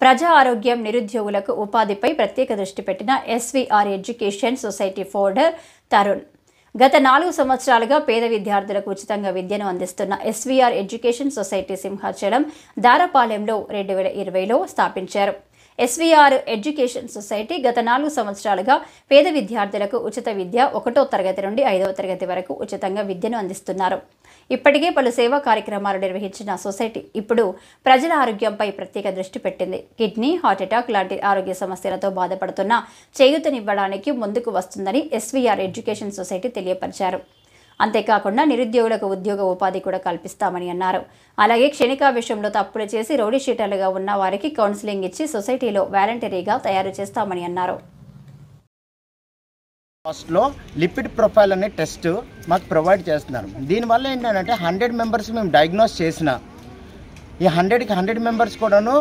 ప్రజా ఆరోగ్యం, నిరుద్యోగులకు ఉపాధిపై ప్రత్యేక దృష్టి పెట్టిన SVR education society founder Tarun. గత 4 సంవత్సరాలుగా పేద విద్యార్థులకు ఉచితంగా విద్యను అందిస్తున్న ఎస్వీఆర్ ఎడ్యుకేషన్ సొసైటీ సింహాచలం, దారపాలెంలో 2020లో స్థాపించారు. ఎస్వీఆర్ ఎడ్యుకేషన్ సొసైటీ గత 4 సంవత్సరాలుగా పేద విద్యార్థులకు ఉచిత విద్య 1వ తరగతి నుండి 5వ తరగతి వరకు ఉచితంగా విద్యను అందిస్తున్నారు. ఇప్పటికే పలు సేవా కార్యక్రమాలు నిర్వహించిన సొసైటీ ఇప్పుడు ప్రజల ఆరోగ్యంపై ప్రత్యేక దృష్టి పెట్టింది. కిడ్నీ, హార్ట్అటాక్ లాంటి ఆరోగ్య సమస్యలతో బాధపడుతున్న చేయూతనివ్వడానికి ముందుకు వస్తుందని ఎస్వీఆర్ ఎడ్యుకేషన్ సొసైటీ తెలియపరిచారు. అంతేకాకుండా నిరుద్యోగులకు ఉద్యోగ ఉపాధి కూడా కల్పిస్తామని అన్నారు. అలాగే క్షణికావేశంలో తప్పులు చేసి రౌడీ షీటర్లుగా ఉన్న వారికి కౌన్సిలింగ్ ఇచ్చి సొసైటీలో వాలంటరీగా తయారు చేస్తామని అన్నారు. కాస్ట్లో లిపిడ్ ప్రొఫైల్ అనే టెస్ట్ మాకు ప్రొవైడ్ చేస్తున్నారు. దీనివల్ల ఏంటంటే 100 మెంబర్స్ మేము డయాగ్నోస్ చేసిన ఈ 100 మెంబర్స్ కూడాను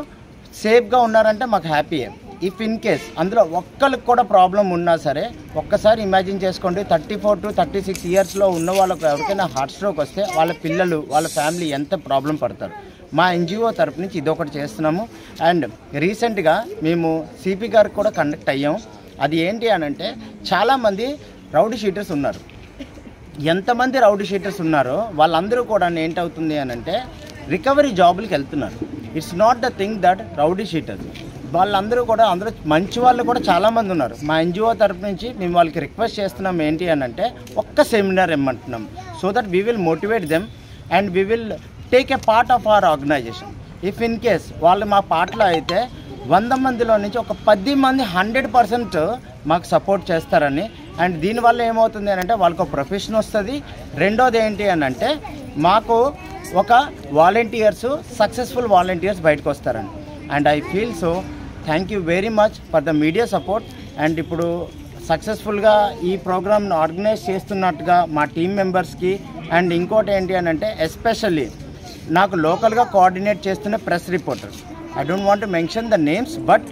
సేఫ్గా ఉన్నారంటే మాకు హ్యాపీయే. ఇఫ్ ఇన్ కేస్ అందులో ఒక్కరికి కూడా ప్రాబ్లం ఉన్నా సరే, ఒక్కసారి ఇమాజిన్ చేసుకోండి, 34 to 36 ఇయర్స్లో ఉన్న వాళ్ళకు ఎవరికైనా హార్ట్ స్ట్రోక్ వస్తే వాళ్ళ పిల్లలు, వాళ్ళ ఫ్యామిలీ ఎంత ప్రాబ్లం పడతారు. మా ఎన్జిఓ తరపు నుంచి ఇదొకటి చేస్తున్నాము. అండ్ రీసెంట్గా మేము సిపి గారికి కూడా కండక్ట్ అయ్యాము. అది ఏంటి అని అంటే, చాలామంది రౌడీ షీటర్స్ ఉన్నారు. ఎంతమంది రౌడీ షీటర్స్ ఉన్నారో వాళ్ళందరూ కూడా ఏంటవుతుంది అని అంటే రికవరీ జాబులకి వెళ్తున్నారు. It's not the thing that rowdy sheeters, వాళ్ళందరూ కూడా అందరూ మంచి వాళ్ళు కూడా చాలామంది ఉన్నారు. మా ఎన్జిఓ తరపు నుంచి మేము వాళ్ళకి రిక్వెస్ట్ చేస్తున్నాం ఏంటి అని అంటే, ఒక్క సెమినార్ ఇమ్మంటున్నాం. So that we will motivate them and we will take a part of our organisation. If in case వాళ్ళు మా పార్ట్లో అయితే 100 మందిలో నుంచి ఒక 10 మంది 100% మాకు సపోర్ట్ చేస్తారని. అండ్ దీనివల్ల ఏమవుతుంది అని అంటే వాళ్ళకు ప్రొఫెషన్ వస్తుంది. రెండోది ఏంటి అని అంటే మాకు ఒక వాలంటీర్స్, సక్సెస్ఫుల్ వాలంటీర్స్ బయటకు వస్తారని. And I feel so thank you very much for the media support. And ఇప్పుడు సక్సెస్ఫుల్గా ఈ ప్రోగ్రామ్ను ఆర్గనైజ్ చేస్తున్నట్టుగా మా టీం మెంబర్స్కి. అండ్ ఇంకోటి ఏంటి అని అంటే ఎస్పెషల్లీ నాకు లోకల్గా కోఆర్డినేట్ చేస్తున్న press reporters, I don't want to mention the names, but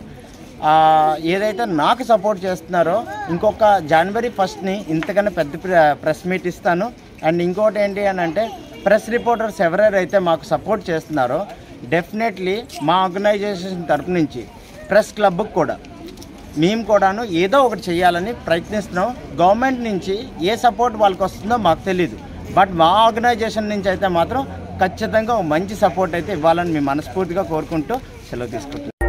ఏదైతే నాకు సపోర్ట్ చేస్తున్నారో ఇంకొక January 1st ఇంతకన్నా పెద్ద ప్రెస్ మీట్ ఇస్తాను. అండ్ ఇంకోటి ఏంటి అని అంటే ప్రెస్ రిపోర్టర్స్ ఎవరైతే మాకు సపోర్ట్ చేస్తున్నారో డెఫినెట్లీ మా ఆర్గనైజేషన్ తరపు నుంచి ప్రెస్ క్లబ్కి కూడా మేము కూడాను ఏదో ఒకటి చేయాలని ప్రయత్నిస్తున్నాం. గవర్నమెంట్ నుంచి ఏ సపోర్ట్ వాళ్ళకి వస్తుందో మాకు తెలీదు, బట్ మా ఆర్గనైజేషన్ నుంచి అయితే మాత్రం ఖచ్చితంగా మంచి సపోర్ట్ అయితే ఇవ్వాలని మేము మనస్ఫూర్తిగా కోరుకుంటూ సెలవు తీసుకుంటున్నాం.